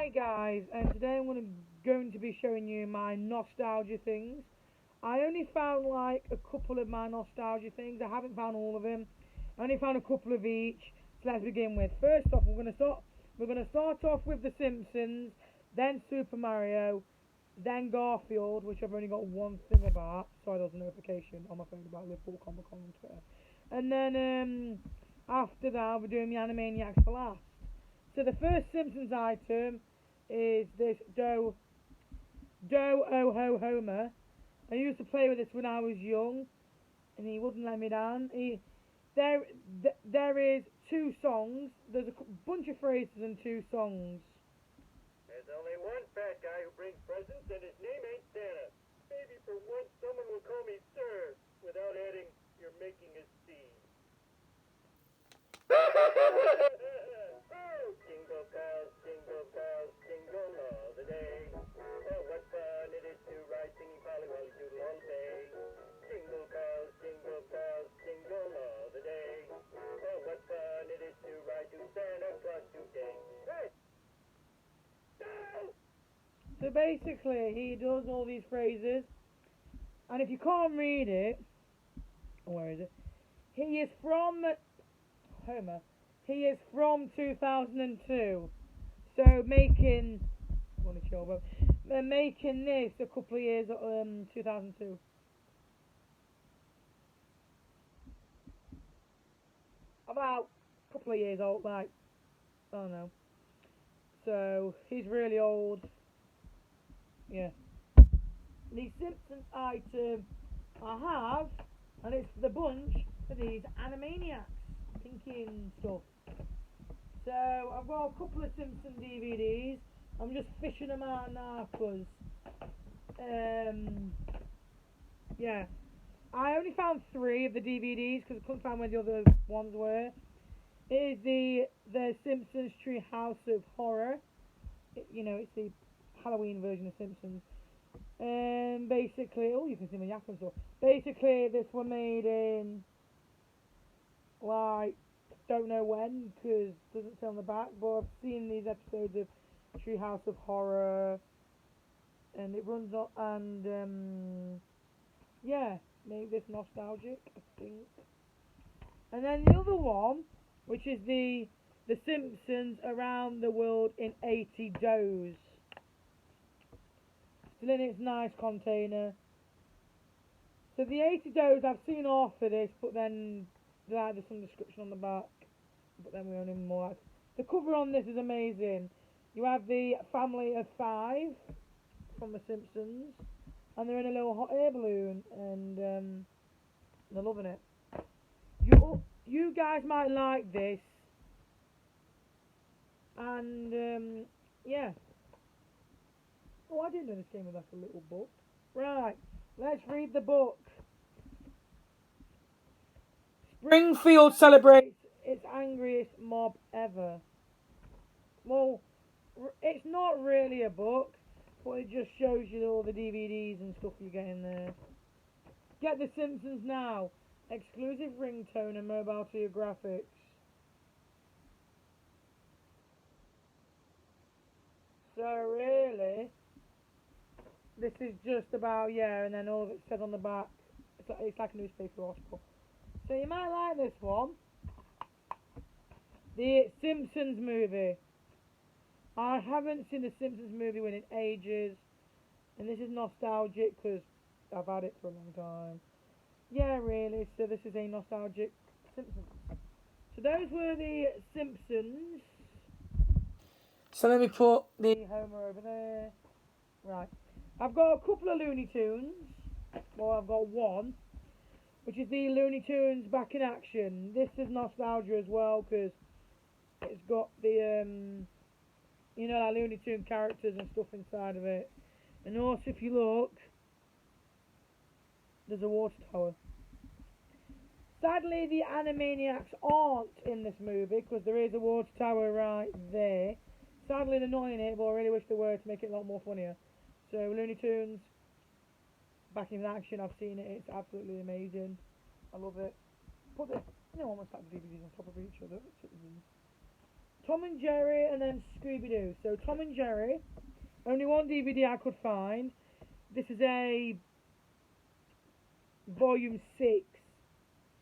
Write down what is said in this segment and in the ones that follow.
Hi guys, and today I'm going to be showing you my nostalgia things. I only found like a couple of my nostalgia things. I haven't found all of them. I only found a couple of each. So let's begin with. First off, we're gonna start off with The Simpsons, then Super Mario, then Garfield, which I've only got one thing about. Sorry, there was a notification on my phone about Liverpool Comic Con on Twitter. And then after that, I'll be doing the Animaniacs for last. So the first Simpsons item is this Ho Homer. I used to play with this when I was young, and he wouldn't let me down. There is two songs. There's a bunch of phrases and two songs. There's only one fat guy who brings presents, and his name ain't Santa. Maybe for once someone will call me sir, without adding, you're making a scene. Oh, jingle bells, jingle all the day. Oh, what fun it is to ride singing Polly Wolly Doodle all day. Jingle bells, jingle all the day. Oh, what fun it is to ride to Santa Claus today. Hey! So basically, he does all these phrases, and if you can't read it, where is it? He is from Homer. He is from 2002. So making they're making this a couple of years 2002. About a couple of years old, like I don't know. So he's really old. Yeah. The Simpsons item I have, and it's the bunch of these Animaniacs, Pinky and stuff. So I've got a couple of Simpsons DVDs. I'm just fishing them out now because, yeah. I only found 3 of the DVDs because I couldn't find where the other ones were. It is the Simpsons Tree House of Horror. It's the Halloween version of Simpsons. Basically, oh, you can see my yak and stuff. Basically, this one made in, like, don't know when, because it doesn't say on the back, but I've seen these episodes of Treehouse of Horror, and it runs on, and, yeah, make this nostalgic, I think. And then the other one, which is the Simpsons Around the World in 80 Does. Still in its nice container. So the 80 Does, I've seen half of this, but then there's some description on the back. But then we only more like the cover on this is amazing. You have the family of 5 from The Simpsons, and they're in a little hot air balloon, and they're loving it. You guys might like this, and yeah. Oh, I didn't know this came with like a little book. Right, let's read the book. Springfield celebrates its angriest mob ever. Well, it's not really a book, but it just shows you all the DVDs and stuff you get in there. Get The Simpsons now. Exclusive ringtone and mobile to your graphics. So really, this is just about, yeah, and then all of it said on the back. It's like a newspaper article. So you might like this one. The Simpsons movie. I haven't seen the Simpsons movie in ages, and this is nostalgic because I've had it for a long time. Yeah, really. So this is a nostalgic Simpsons. So those were the Simpsons. So let me put the Homer over there. Right. I've got a couple of Looney Tunes. Well, I've got one, which is the Looney Tunes Back in Action. This is nostalgia as well because it's got the like Looney Tune characters and stuff inside of it. And also, if you look, there's a water tower. Sadly, the Animaniacs aren't in this movie because there is a water tower right there. Sadly, they're not in it, but I really wish they were to make it a lot more funnier. So, Looney Tunes, Back in Action, I've seen it. It's absolutely amazing. I love it. Put the, almost like DVDs on top of each other. Tom and Jerry and then Scooby-Doo. So Tom and Jerry, only one DVD I could find. This is a volume 6.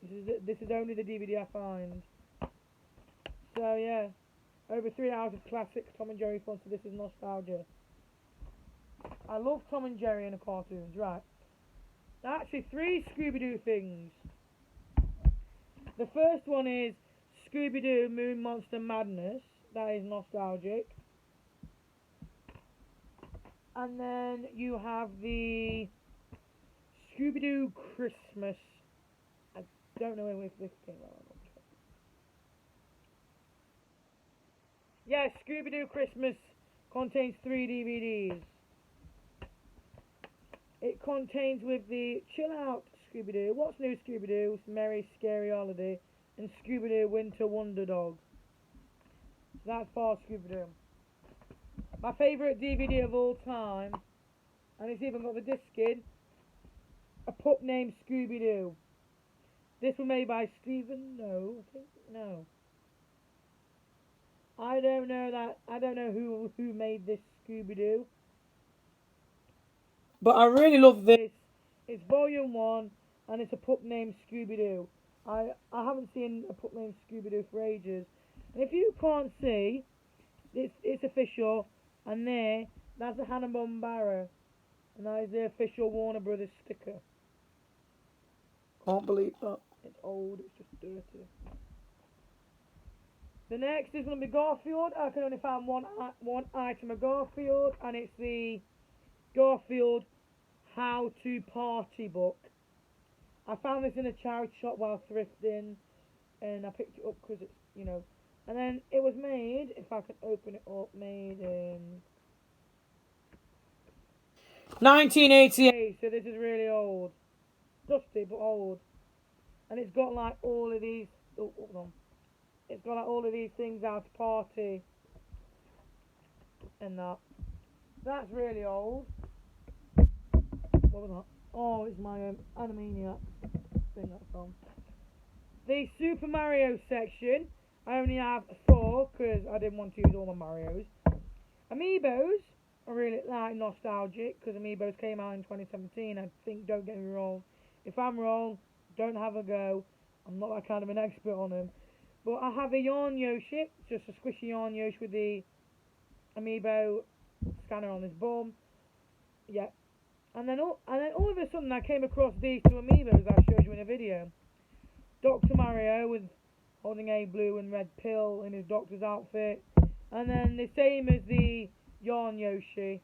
This is only the DVD I find. So yeah, over 3 hours of classic Tom and Jerry fun. So this is nostalgia. I love Tom and Jerry in the cartoons. Right. Actually, 3 Scooby-Doo things. The first one is Scooby-Doo Moon Monster Madness. That is nostalgic. And then you have the Scooby-Doo Christmas. I don't know if this came out. Yes, Scooby-Doo Christmas contains 3 DVDs. It contains with the Chill Out Scooby-Doo, What's New Scooby-Doo, Merry Scary Holiday, and Scooby-Doo Winter Wonder Dog. That's for Scooby-Doo. My favourite DVD of all time, and it's even got the disc in, A Pup Named Scooby-Doo. This was made by Stephen, no. I don't know who made this Scooby-Doo. But I really love this. It's volume 1, and it's A Pup Named Scooby-Doo. I haven't seen A Pup Named Scooby-Doo for ages. And if you can't see, it's official, and that's the Hanna-Barbera, and that is the official Warner Brothers sticker. Can't believe that. It's old, it's just dirty. The next is going to be Garfield. I can only find one item of Garfield, and it's the Garfield How to Party book. I found this in a charity shop while thrifting, and I picked it up because it's, and then it was made, if I can open it up, made in 1988, so this is really old. Dusty, but old. And it's got like all of these, hold on. It's got like all of these things out to party, and that. That's really old. What was that? Oh, it's my Animaniacs thing that's on. The Super Mario section, I only have 4 because I didn't want to use all my Marios. Amiibos are really like nostalgic because Amiibos came out in 2017. I think, don't get me wrong. If I'm wrong, don't have a go. I'm not that kind of an expert on them. But I have a Yarn Yoshi, just a squishy Yarn Yoshi with the Amiibo scanner on his bum. Yeah. And then all of a sudden I came across these 2 Amiibos I showed you in a video. Dr. Mario with holding a blue and red pill in his doctor's outfit. And then the same as the Yarn Yoshi,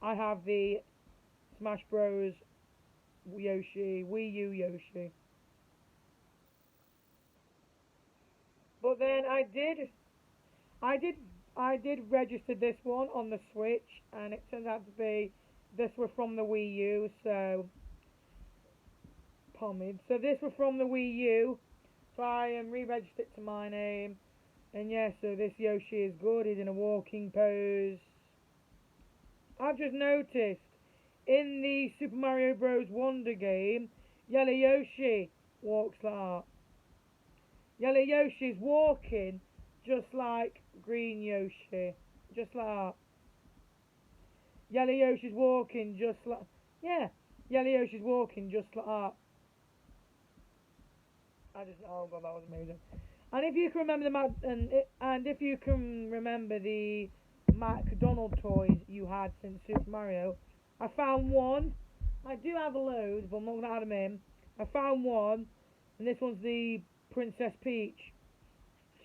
I have the Smash Bros. Yoshi, Wii U Yoshi. But then I did register this one on the Switch, and it turns out to be this was from the Wii U, so pomade. So this was from the Wii U, so I re-registered it to my name, and yeah, so this Yoshi is good. He's in a walking pose. I've just noticed in the Super Mario Bros. Wonder game, Yellow Yoshi walks like that. Yellow Yoshi's walking just like Green Yoshi. Just like that. Yellow Yoshi's walking just like... Yeah, Yellow Yoshi's walking just like that. Oh god, that was amazing. And if you can remember if you can remember the McDonald toys you had since Super Mario, I found one. I do have loads, but I'm not gonna add them in. I found one, and this one's the Princess Peach.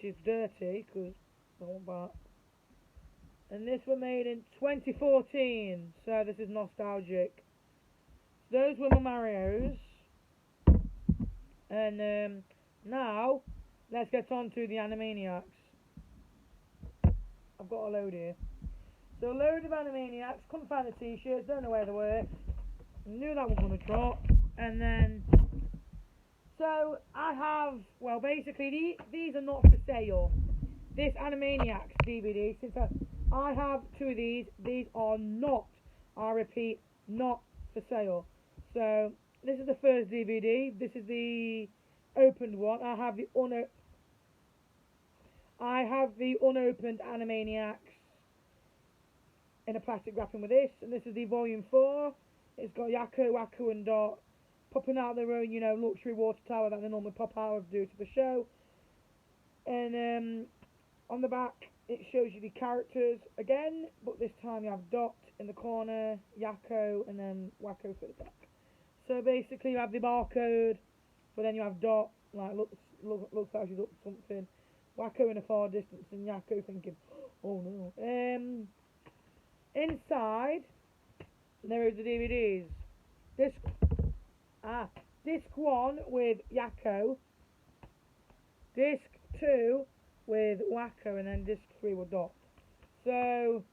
She's dirty because I want that. And this was made in 2014, so this is nostalgic. Those were my Marios. And now, let's get on to the Animaniacs. I've got a load here. So a load of Animaniacs, couldn't find the t-shirts, don't know where they were. Knew that was going to drop. And then, so I have, well basically these are not for sale. This Animaniacs DVD, since I have 2 of these are not, I repeat, not for sale. So this is the first DVD. This is the opened one. I have the I have the unopened Animaniacs in a plastic wrapping with this, and this is the volume 4. It's got Yakko, Wakko and Dot popping out their own, luxury water tower that they normally pop out of due to the show. And on the back, it shows you the characters again, but this time you have Dot in the corner, Yakko, and then Wakko for the back. So basically, you have the barcode, but then you have Dot, like looks like she's up to something. Wakko in a far distance, and Yakko thinking, oh no. Inside, there is the DVDs. Disc 1 with Yakko, Disc 2 with Wakko, and then Disc 3 with Dot. So,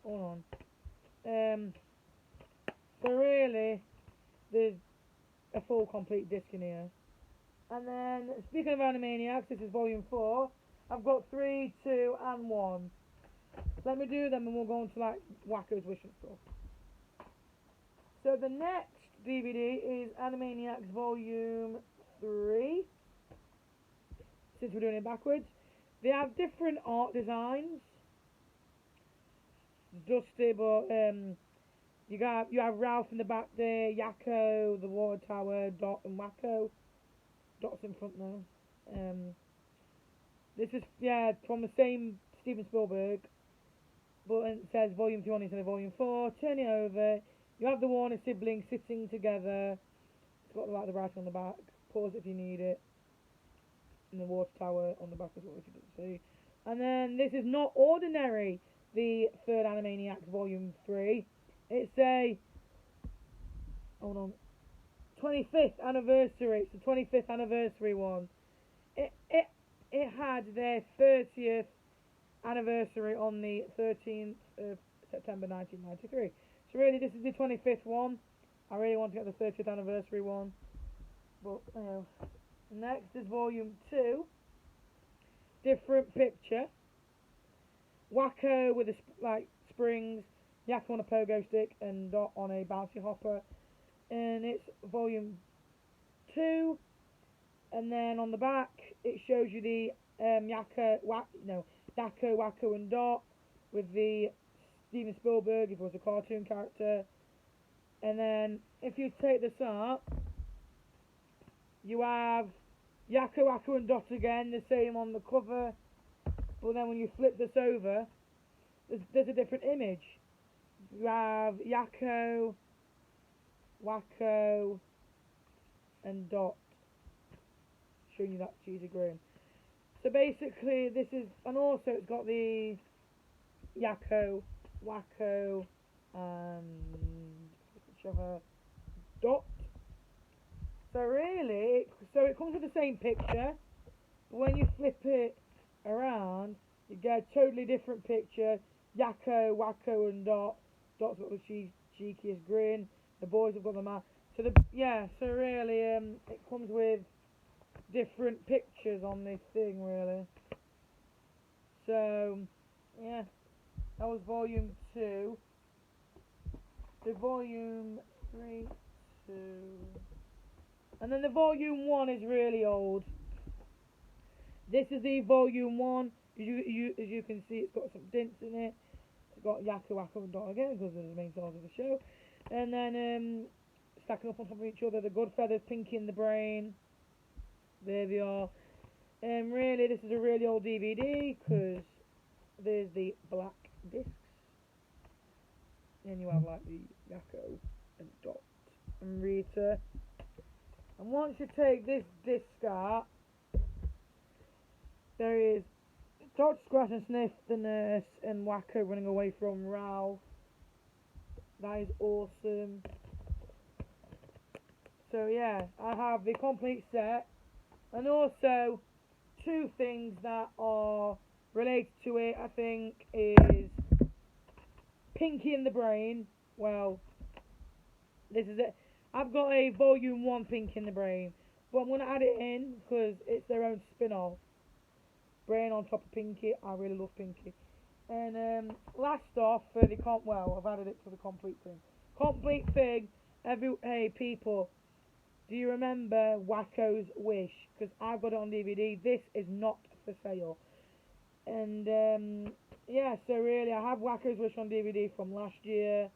hold on. So really, there's a full complete disc in here. And then, speaking of Animaniacs, this is volume 4. I've got 3, 2, and 1. Let me do them and we'll go on to like Wakko's Wish and stuff. So the next DVD is Animaniacs Volume 3. Since we're doing it backwards. They have different art designs. Dusty, but you have Ralph in the back there, Yakko, the water tower, Dot and Wakko. Dot's in front now. This is from the same Steven Spielberg, but it says Volume 2 on instead of Volume 4. Turn it over. You have the Warner siblings sitting together. It's got like the writing on the back. Pause if you need it. And the water tower on the back as well if you didn't see. And then this is Not Ordinary, the third Animaniacs Volume 3. It's a 25th anniversary. It's the 25th anniversary one. It had their 30th anniversary on the 13th of September 1993. So really, this is the 25th one. I really want to get the 30th anniversary one. But, next is Volume 2. Different picture. Wakko with the springs, Yakko on a pogo stick, and Dot on a bouncy hopper. And it's Volume 2. And then on the back, it shows you the Yakko, Wakko and Dot with the Steven Spielberg, if it was a cartoon character. And then, if you take this up, you have Yakko, Wakko and Dot again, the same on the cover. But then when you flip this over, there's a different image. You have Yakko, Wakko, and Dot. Showing you that cheesy grin. So basically, this is, and also it's got the Yakko, Wakko, and Dot. So really, it comes with the same picture, but when you flip it around, you get a totally different picture. Yakko, Wakko, and Dot. Dot's got the cheekiest grin. The boys have got the mask. So really, it comes with different pictures on this thing, really. So, yeah, that was Volume 2. The Volume 3, 2. And then the Volume 1 is really old. This is the Volume 1. As you can see, it's got some dents in it. It's got Yakko, Wakko, and Dot again, because they're the main stars of the show. And then, stacking up on top of each other, the Goodfeathers, Pinky and the Brain. There they are. Really, this is a really old DVD, because there's the black discs. And you have, like, the Yakko and Dot and Rita. And once you take this disc out, there is Dot, Scratch and Sniff, the nurse, and Wakko running away from Ralph. That is awesome. So yeah, I have the complete set. And also, two things that are related to it, I think, is Pinky and the Brain. Well, this is it. I've got a Volume 1 Pinky and the Brain, but I'm going to add it in because it's their own spin-off. Brain on top of Pinky. I really love Pinky. And last off, for the I've added it for the complete thing. Complete thing. Hey people, do you remember Wakko's Wish? Because I've got it on DVD. This is not for sale. And yeah, so really, I have Wacko's Wish on DVD from last year,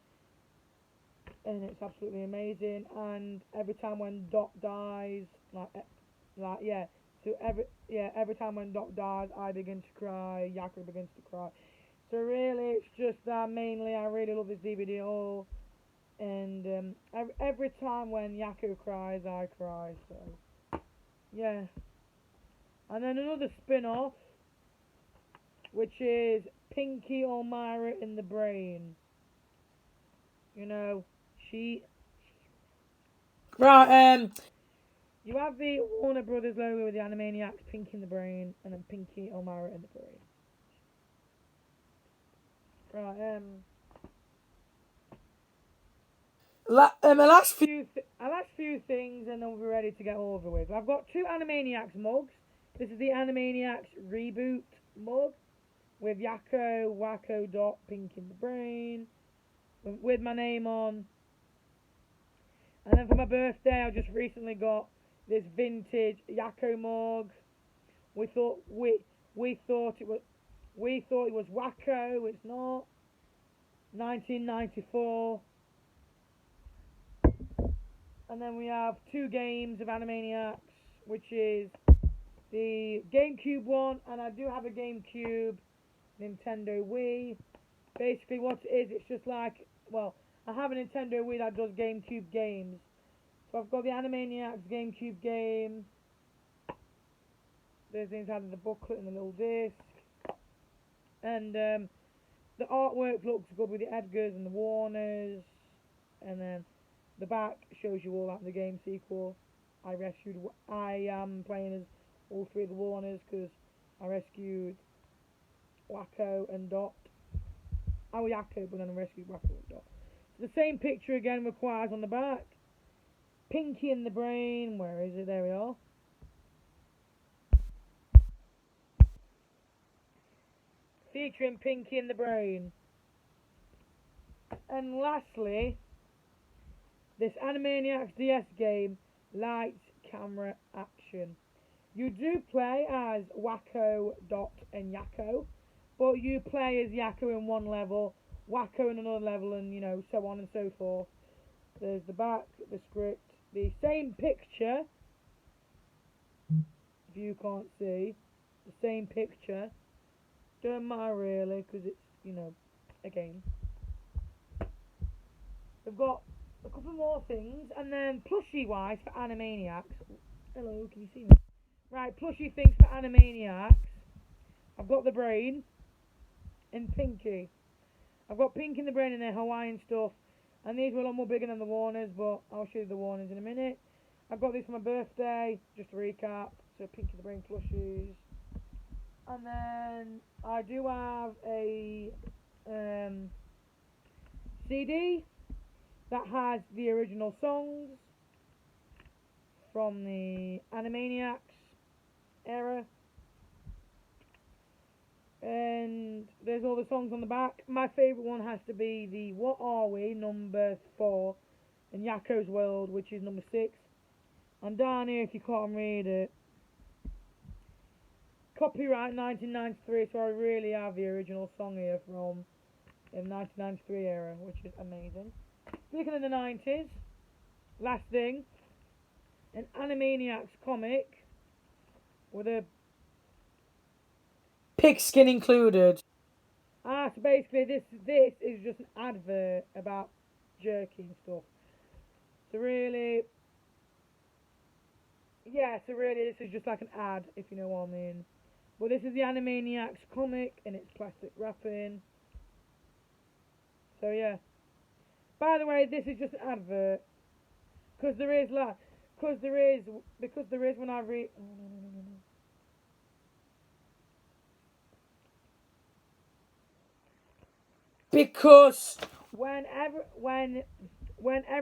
and it's absolutely amazing. And every time when Doc dies, like yeah, so every time when Doc dies, I begin to cry. Yakko begins to cry. So really, it's just that mainly I really love this DVD all, and every time when Yakko cries, I cry. So yeah, and then another spin-off, which is Pinky Elmira in the Brain. You know, she. Right, you have the Warner Brothers logo with the Animaniacs, Pinky in the Brain, and then Pinky Elmira in the Brain. Right, the last few things, and then we'll be ready to get over with. I've got two Animaniacs mugs. This is the Animaniacs reboot mug with Yakko, Wacko, Dot, Pink in the Brain, with my name on. And then for my birthday, I just recently got this vintage Yakko mug. We thought we thought it was Wacko. It's not. 1994. And then we have two games of Animaniacs, which is the GameCube one, and I do have a GameCube Nintendo Wii. Basically, what it is, it's just like, well, I have a Nintendo Wii that does GameCube games. So I've got the Animaniacs GameCube game. There's inside of the booklet and the little disc. And the artwork looks good with the Edgars and the Warners. And then the back shows you all that in the game sequel. I am playing as all three of the Warners because I rescued Wacko and Dot. I was Yakko, but then I rescued Wacko and Dot. So the same picture again requires on the back. Pinky in the Brain, where is it? There we are. Featuring Pinky in the Brain. And lastly, this Animaniacs DS game, Lights, Camera, Action. You do play as Wacko, Dot, and Yakko, but you play as Yakko in one level, Wacko in another level, and you know, so on and so forth. There's the back, the script, the same picture, if you can't see, the same picture. Don't matter really, because it's, you know, a game. We've got a couple more things, and then plushie wise for Animaniacs. Hello, can you see me? Right, plushie things for Animaniacs. I've got the Brain and Pinky. I've got Pink in the Brain and their Hawaiian stuff, and these were a lot more bigger than the Warners, but I'll show you the Warners in a minute. I've got these for my birthday, just to recap. So Pink in the Brain plushies. And then I do have a CD that has the original songs from the Animaniacs era. And there's all the songs on the back. My favourite one has to be the What Are We, number 4, and Yakko's World, which is number 6. And down here, if you can't read it, copyright 1993, so I really have the original song here from the 1993 era, which is amazing. Speaking of the 90s, last thing, an Animaniacs comic with a pigskin included. So basically this is just an advert about jerky and stuff. So really, yeah, so really this is just like an ad, if you know what I mean. But this is the Animaniacs comic, and it's plastic wrapping. So yeah. By the way, this is just an advert. Because there is like, because there is when I read, oh, no. Because whenever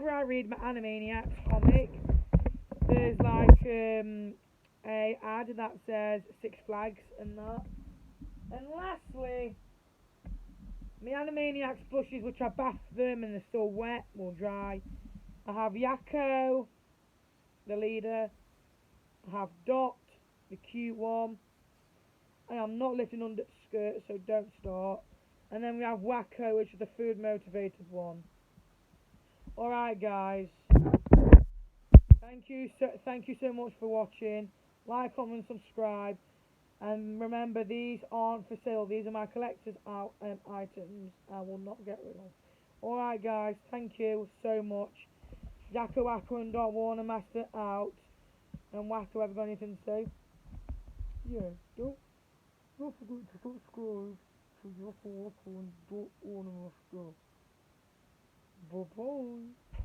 I read my Animaniacs comic, there's like a ad that says Six Flags and that. And lastly, my Animaniacs plushies, which I bath them and they're still wet, will dry. I have Yakko, the leader. I have Dot, the cute one. I am not lifting under skirt, so don't start. And then we have Wacko, which is the food motivated one. Alright guys. Thank you so much for watching. Like, comment, subscribe. And remember, these aren't for sale. These are my collector's items. I will not get rid of. Alright guys, thank you so much. Jacko Wacko and Dot Warner Master out. And Wacko, have you got anything to say? Yeah, don't forget to subscribe to Jacko Wacko and Dot Warner Master. Bye bye.